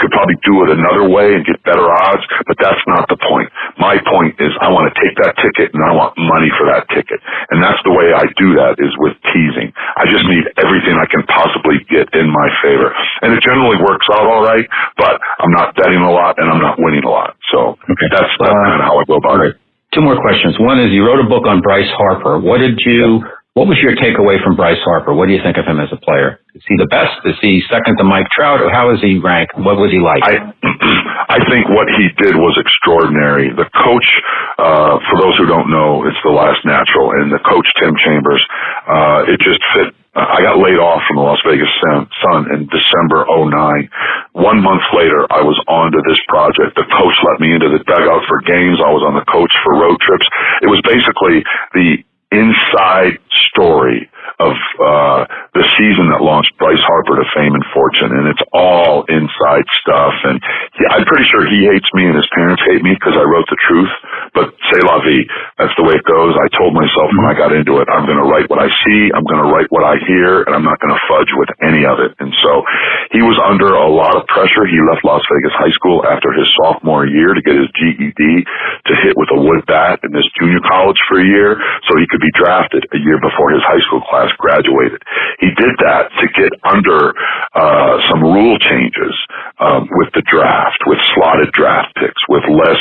could probably do it another way and get better odds, but that's not the point. My point is I want to take that ticket and I want money for that ticket. And that's the way I do that, is with teasing. I just need everything I can possibly get in my favor. And it generally works out all right, but I'm not betting a lot and I'm not winning a lot. So that's kind of how I go about it. 2 more questions. One is, you wrote a book on Bryce Harper. What was your takeaway from Bryce Harper? What do you think of him as a player? Is he the best? Is he second to Mike Trout? Or how is he ranked? What was he like? I think what he did was extraordinary. The coach, for those who don't know, it's The Last Natural, and the coach, Tim Chambers, it just fit. I got laid off from the Las Vegas Sun in December 2009. 1 month later, I was on to this project. The coach let me into the dugout for games. I was on the coach for road trips. It was basically the inside story of the season that launched Bryce Harper to fame and fortune, and it's all inside stuff. And I'm pretty sure he hates me and his parents hate me because I wrote the truth, but c'est la vie. That's the way it goes. I told myself when I got into it, I'm going to write what I see, I'm going to write what I hear, and I'm not going to fudge with any of it. And so he was under a lot of pressure. He left Las Vegas High School after his sophomore year to get his GED, to hit with a wood bat in this junior college for a year so he could be drafted a year before his high school class graduated. He did that to get under some rule changes with the draft, with slotted draft picks, with less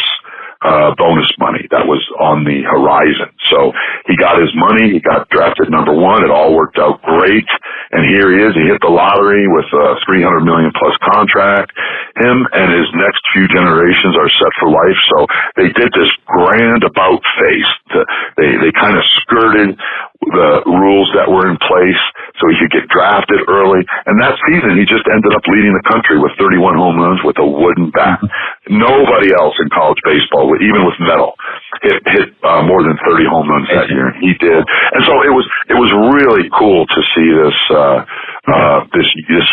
bonus money that was on the horizon. So he got his money. He got drafted number 1. It all worked out great. And here he is. He hit the lottery with a $300 million plus contract. Him and his next few generations are set for life. So they did this grand about face. They kind of skirted the rules that were in place so he could get drafted early. And that season, he just ended up leading the country with 31 home runs with a wooden bat. Nobody else in college baseball, even with metal, hit more than 30 home runs that year. He did. And so it was really cool to see this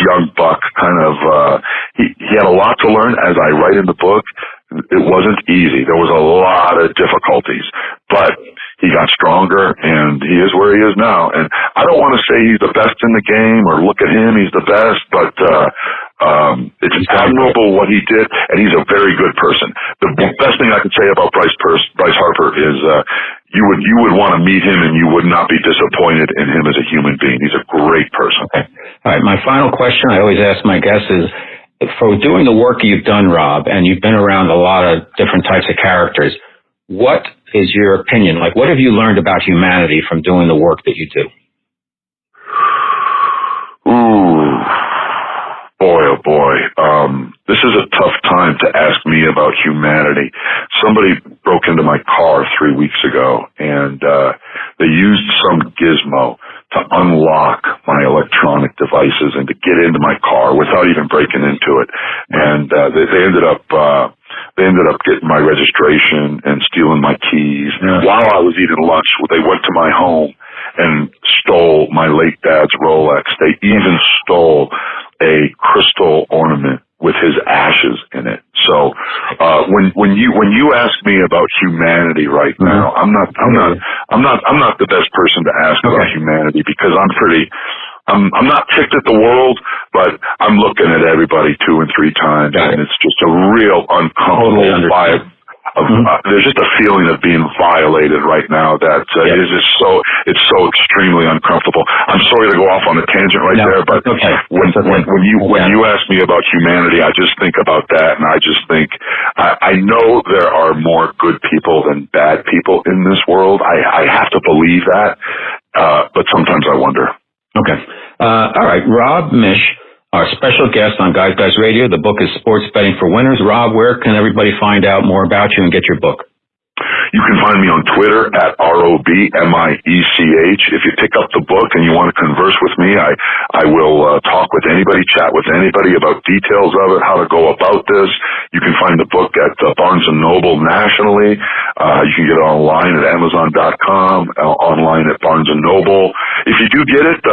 young buck kind of, he had a lot to learn. As I write in the book, it wasn't easy. There was a lot of difficulties, but he got stronger, and he is where he is now. And I don't want to say he's the best in the game or look at him, he's the best, but it's admirable what he did, and he's a very good person. The best thing I can say about Bryce Harper is you would want to meet him, and you would not be disappointed in him as a human being. He's a great person. Okay. All right, my final question I always ask my guests is, for doing the work you've done, Rob, and you've been around a lot of different types of characters, what is your opinion? Like, what have you learned about humanity from doing the work that you do? Ooh, boy, oh boy. This is a tough time to ask me about humanity. Somebody broke into my car 3 weeks ago, and they used some gizmo to unlock my electronic devices and to get into my car without even breaking into it. And they ended up getting my registration and stealing my keys. Yeah. While I was eating lunch, they went to my home and stole my late dad's Rolex. They even stole a crystal ornament with his ashes in it. So when you ask me about humanity right now, I'm not the best person to ask about humanity, because I'm not ticked at the world, but I'm looking at everybody 2 and 3 times, and it's just a real uncomfortable vibe. There's just a feeling of being violated right now that is just it's so extremely uncomfortable. I'm sorry to go off on a tangent there, but when you ask me about humanity, I just think about that, and I just think I know there are more good people than bad people in this world. I have to believe that, but sometimes I wonder. Okay. All right. Rob Miech, our special guest on Guys Radio. The book is Sports Betting for Winners. Rob, where can everybody find out more about you and get your book? You can find me on Twitter at ROBMIECH. If you pick up the book and you want to converse with me, I will talk with anybody, chat with anybody about details of it, how to go about this. You can find the book at Barnes & Noble nationally. You can get it online at Amazon.com, online at Barnes & Noble. If you do get it,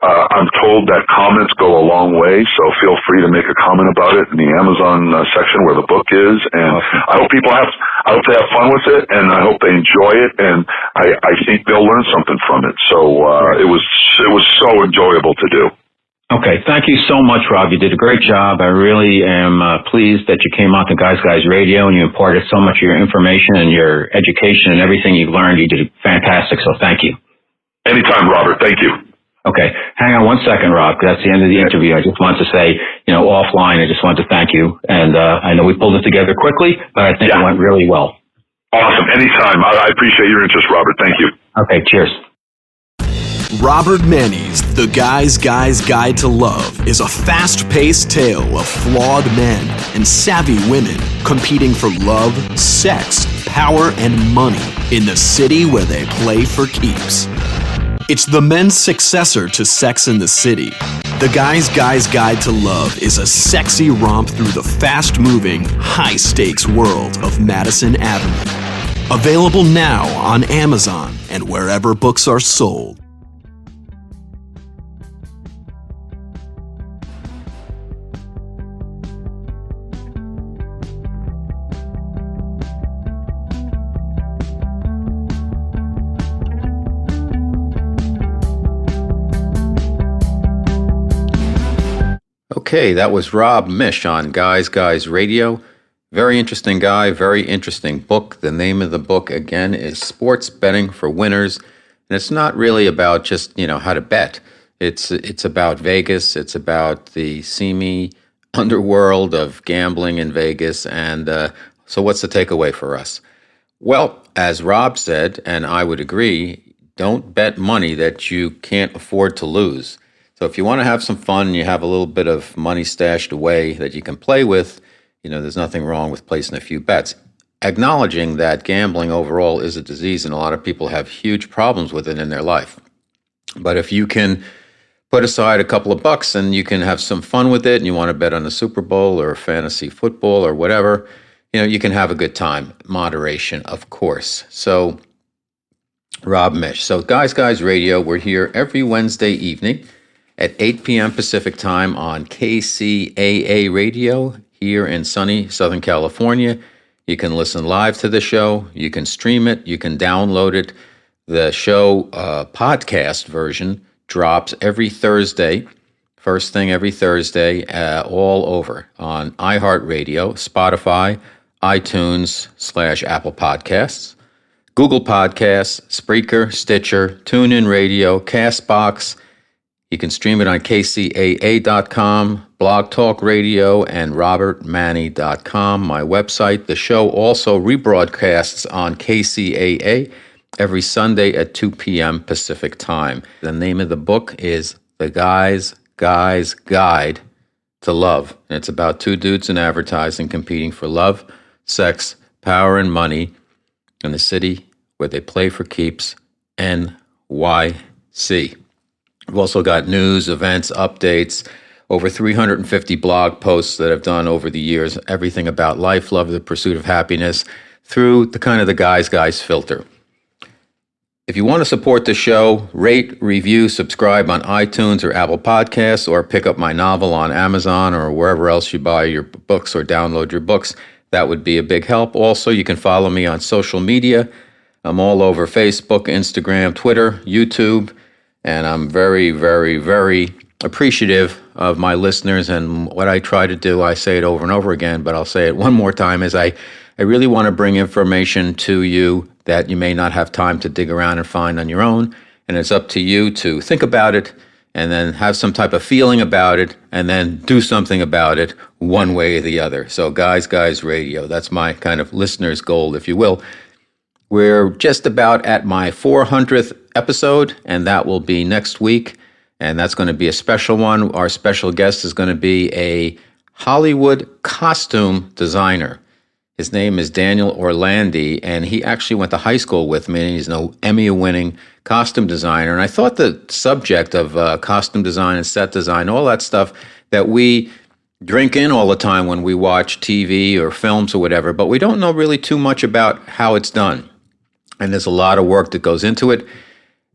I'm told that comments go a long way, so feel free to make a comment about it in the Amazon section where the book is. And I hope I hope they have fun with it, and I hope they enjoy it, and I think they'll learn something from it. So it was so enjoyable to do. Okay, thank you so much, Rob. You did a great job. I really am pleased that you came on to Guys Radio and you imparted so much of your information and your education and everything you've learned. You did fantastic, so thank you. Anytime, Robert. Thank you. Okay, hang on one second, Rob. That's the end of the interview. I just want to say, offline, I just want to thank you. And I know we pulled it together quickly, but I think it went really well. Awesome. Anytime. I appreciate your interest, Robert. Thank you. Okay, cheers. Robert Manni's The Guy's Guide to Love is a fast-paced tale of flawed men and savvy women competing for love, sex, power, and money in the city where they play for keeps. It's the men's successor to Sex and the City. The Guy's Guide to Love is a sexy romp through the fast-moving, high-stakes world of Madison Avenue. Available now on Amazon and wherever books are sold. Okay, that was Rob Miech on Guys Radio. Very interesting guy, very interesting book. The name of the book, again, is Sports Betting for Winners. And it's not really about just, how to bet. It's about Vegas. It's about the seamy underworld of gambling in Vegas. And so what's the takeaway for us? Well, as Rob said, and I would agree, don't bet money that you can't afford to lose. So if you want to have some fun and you have a little bit of money stashed away that you can play with, there's nothing wrong with placing a few bets. Acknowledging that gambling overall is a disease and a lot of people have huge problems with it in their life. But if you can put aside a couple of bucks and you can have some fun with it and you want to bet on the Super Bowl or fantasy football or whatever, you can have a good time. Moderation, of course. So Rob Miech. So Guys Radio, we're here every Wednesday evening at 8 p.m. Pacific time on KCAA Radio here in sunny Southern California. You can listen live to the show. You can stream it. You can download it. The show podcast version drops every Thursday, first thing every Thursday, all over on iHeartRadio, Spotify, iTunes /Apple Podcasts, Google Podcasts, Spreaker, Stitcher, TuneIn Radio, CastBox. You can stream it on KCAA.com, Blog Talk Radio, and RobertManni.com, my website. The show also rebroadcasts on KCAA every Sunday at 2 p.m. Pacific Time. The name of the book is The Guy's Guide to Love. And it's about two dudes in advertising competing for love, sex, power, and money in the city where they play for keeps, NYC. We've also got news, events, updates, over 350 blog posts that I've done over the years, everything about life, love, the pursuit of happiness, through the kind of the guys filter. If you want to support the show, rate, review, subscribe on iTunes or Apple Podcasts, or pick up my novel on Amazon or wherever else you buy your books or download your books, that would be a big help. Also, you can follow me on social media. I'm all over Facebook, Instagram, Twitter, YouTube. And I'm very, very, very appreciative of my listeners. And what I try to do, I say it over and over again, but I'll say it one more time, is I really want to bring information to you that you may not have time to dig around and find on your own. And it's up to you to think about it and then have some type of feeling about it and then do something about it one way or the other. So Guys Radio, that's my kind of listener's goal, if you will. We're just about at my 400th episode, and that will be next week, and that's going to be a special one. Our special guest is going to be a Hollywood costume designer. His name is Daniel Orlandi, and he actually went to high school with me, and he's an Emmy-winning costume designer. And I thought the subject of costume design and set design, all that stuff that we drink in all the time when we watch TV or films or whatever, but we don't know really too much about how it's done. And there's a lot of work that goes into it.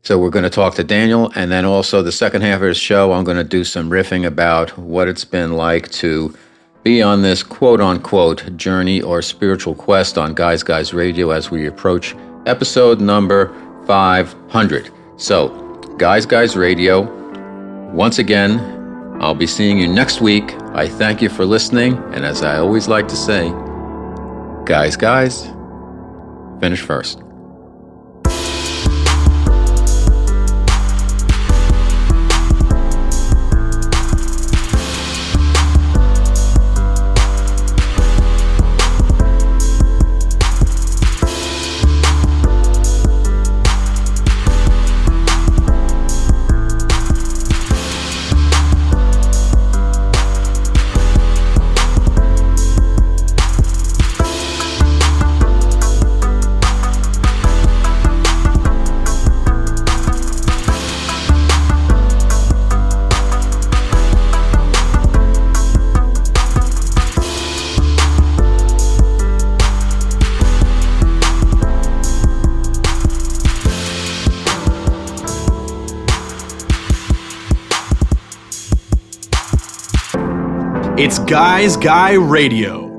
So we're going to talk to Daniel, and then also the second half of the show, I'm going to do some riffing about what it's been like to be on this quote-unquote journey or spiritual quest on Guys Radio as we approach episode number 500. So, Guys Radio, once again, I'll be seeing you next week. I thank you for listening, and as I always like to say, guys, finish first. It's Guys Guy Radio.